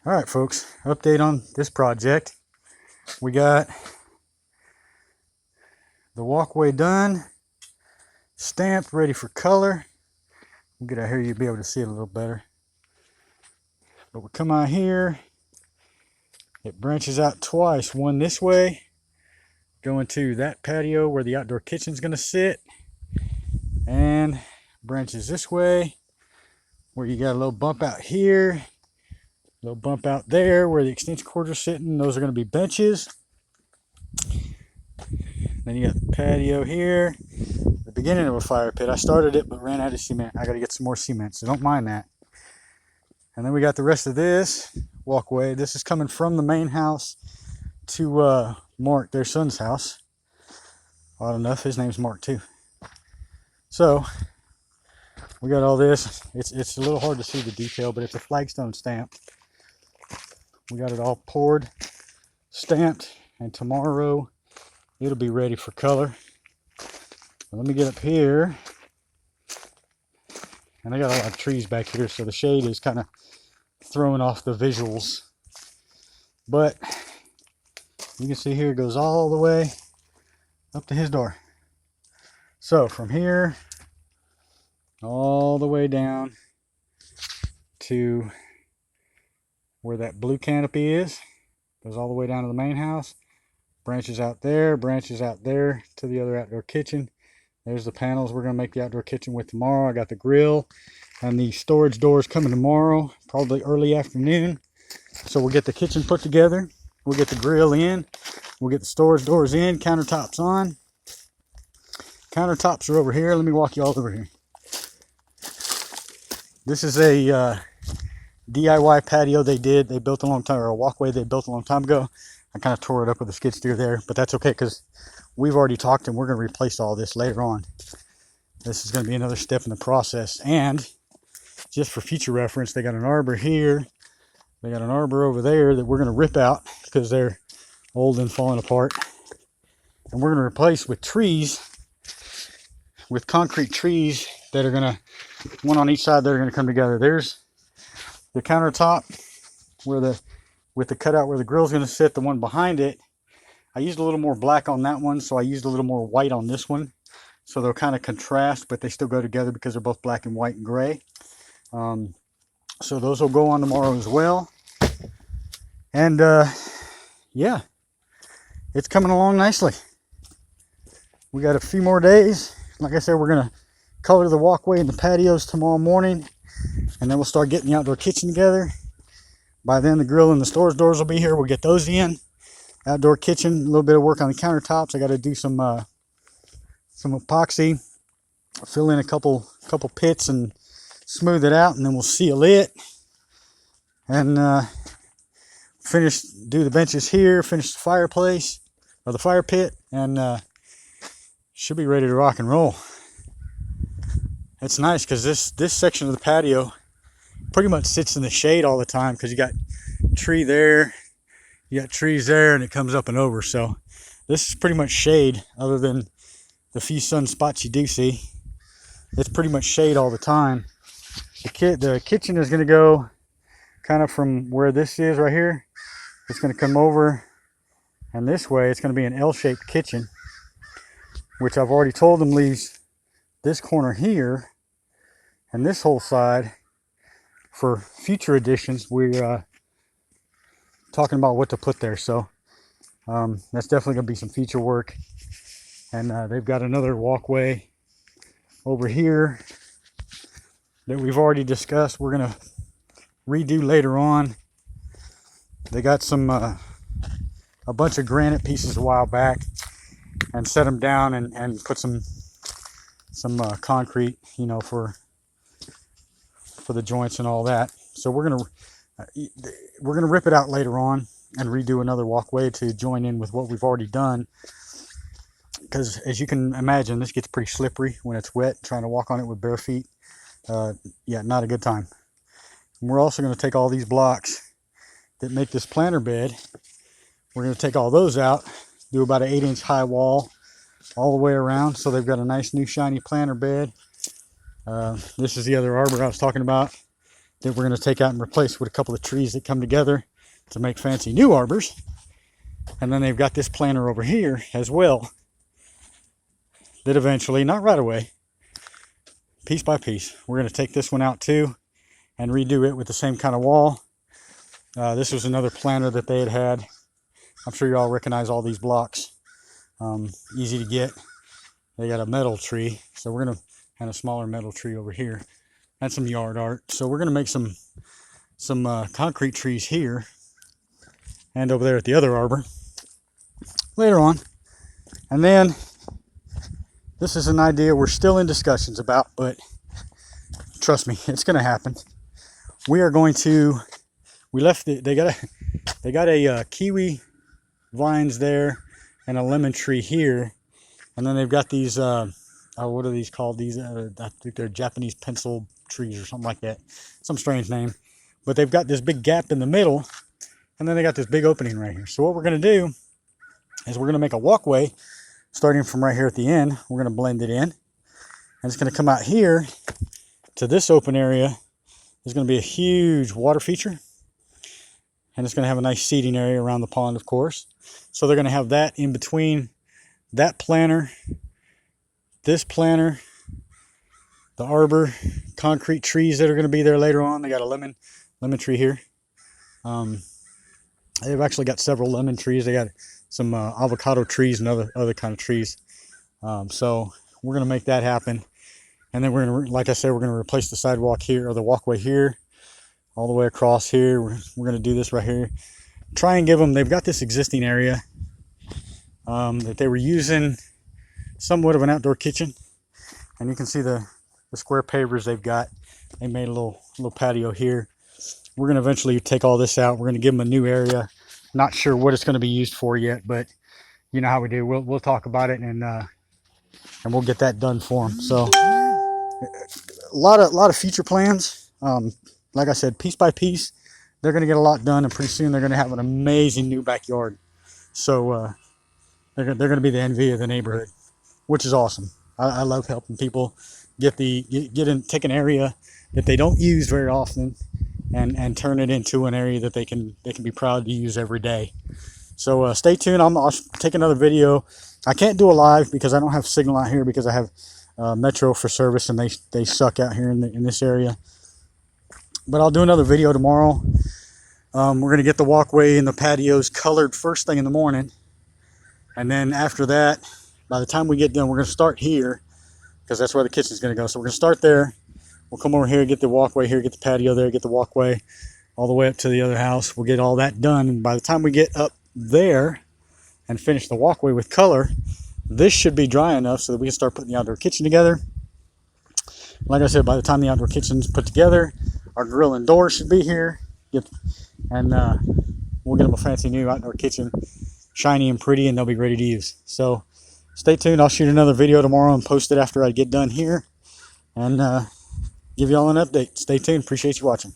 All right, folks, update on this project. We got the walkway done, stamped, ready for color. We'll get out here, you'll be able to see it a little better. But we come out here, it branches out twice, one this way, going to that patio where the outdoor kitchen's gonna sit, and branches this way, where you got a little bump out here, little bump out there where the extension cords are sitting. Those are going to be benches. Then you got the patio here, the beginning of a fire pit. I started it but ran out of cement. I got to get some more cement, so don't mind that. And then we got the rest of this walkway. This is coming from the main house to Mark, their son's house. Odd enough, his name's Mark too. So we got all this. It's a little hard to see the detail, but it's a flagstone stamp. We got it all poured, stamped, and tomorrow it'll be ready for color. Let me get up here. And I got a lot of trees back here, so the shade is kind of throwing off the visuals. But you can see here it goes all the way up to his door. So from here all the way down to where that blue canopy is, goes all the way down to the main house, branches out there to the other outdoor kitchen. There's the panels we're going to make the outdoor kitchen with tomorrow. I got the grill and the storage doors coming tomorrow, probably early afternoon. So we'll get the kitchen put together, we'll get the grill in, we'll get the storage doors in, countertops on. Countertops are over here. Let me walk you all over here. This is a DIY patio they built a long time, or a walkway they built a long time ago. I kind of tore it up with a skid steer there, but that's okay because we've already talked and we're going to replace all this later on. This is going to be another step in the process. And just for future reference, they got an arbor here. They got an arbor over there that we're going to rip out because they're old and falling apart. And we're going to replace with trees, with concrete trees that are going to, one on each side, that are going to come together. There's the countertop where with the cutout where the grill's going to sit. The one behind it, I used a little more black on that one, so I used a little more white on this one. So they'll kind of contrast, but they still go together because they're both black and white and gray. So those will go on tomorrow as well. And yeah, it's coming along nicely. We got a few more days. Like I said, we're going to color the walkway and the patios tomorrow morning, and then we'll start getting the outdoor kitchen together. By then the grill and the storage doors will be here. We'll get those in. Outdoor kitchen, a little bit of work on the countertops. I got to do some epoxy, fill in a couple pits and smooth it out, and then we'll seal it and do the benches here, finish the fireplace or the fire pit, and should be ready to rock and roll. It's nice because this section of the patio pretty much sits in the shade all the time because you got tree there, you got trees there, and it comes up and over. So this is pretty much shade, other than the few sun spots you do see. It's pretty much shade all the time. The kitchen is going to go kind of from where this is right here. It's going to come over, and this way it's going to be an L-shaped kitchen, which I've already told them leaves this corner here and this whole side for future additions. We're talking about what to put there, so that's definitely going to be some future work. And they've got another walkway over here that we've already discussed. We're going to redo later on. They got some a bunch of granite pieces a while back and set them down and put some concrete, you know, for the joints and all that. So we're gonna rip it out later on and redo another walkway to join in with what we've already done, because as you can imagine, this gets pretty slippery when it's wet. Trying to walk on it with bare feet, yeah, not a good time. And we're also going to take all these blocks that make this planter bed. We're going to take all those out, do about an 8-inch high wall all the way around, so they've got a nice new shiny planter bed. This is the other arbor I was talking about that we're going to take out and replace with a couple of trees that come together to make fancy new arbors. And then they've got this planter over here as well that eventually, not right away, piece by piece, we're going to take this one out too and redo it with the same kind of wall. This was another planter that they had. I'm sure you all recognize all these blocks. Easy to get. They got a metal tree, so we're going to and a smaller metal tree over here, and some yard art. So we're going to make some concrete trees here and over there at the other arbor later on. And then this is an idea we're still in discussions about, but trust me, it's going to happen. We are going to, they got a kiwi vines there and a lemon tree here, and then they've got these what are these called? These I think they're Japanese pencil trees or something like that, some strange name. But they've got this big gap in the middle, and then they got this big opening right here. So what we're going to do is we're going to make a walkway starting from right here at the end. We're going to blend it in, and it's going to come out here to this open area. There's going to be a huge water feature, and it's going to have a nice seating area around the pond, of course. So they're going to have that in between that planter, this planter, the arbor, concrete trees that are going to be there later on. They got a lemon tree here. They've actually got several lemon trees. They got some avocado trees and other kind of trees. So we're going to make that happen. And then we're going to, like I said, we're going to replace the sidewalk here, or the walkway here, all the way across here. We're going to do this right here. Try and give them, they've got this existing area that they were using somewhat of an outdoor kitchen, and you can see the square pavers they've got. They made a little patio here. We're going to eventually take all this out. We're going to give them a new area. Not sure what it's going to be used for yet, but you know how we do. We'll talk about it, and we'll get that done for them. So a lot of future plans. Like I said, piece by piece, they're going to get a lot done, and pretty soon they're going to have an amazing new backyard. So they're going to be the envy of the neighborhood, which is awesome. I love helping people take an area that they don't use very often and turn it into an area that they can be proud to use every day. So stay tuned. I'll take another video. I can't do a live because I don't have signal out here, because I have Metro for service, and they suck out here in this area. But I'll do another video tomorrow. We're going to get the walkway and the patios colored first thing in the morning. And then after that, by the time we get done, we're going to start here, because that's where the kitchen's going to go. So we're going to start there. We'll come over here, get the walkway here, get the patio there, get the walkway all the way up to the other house. We'll get all that done. And by the time we get up there and finish the walkway with color, this should be dry enough so that we can start putting the outdoor kitchen together. Like I said, by the time the outdoor kitchen's put together, our grill and door should be here. We'll get them a fancy new outdoor kitchen, shiny and pretty, and they'll be ready to use. So stay tuned. I'll shoot another video tomorrow and post it after I get done here, and give you all an update. Stay tuned. Appreciate you watching.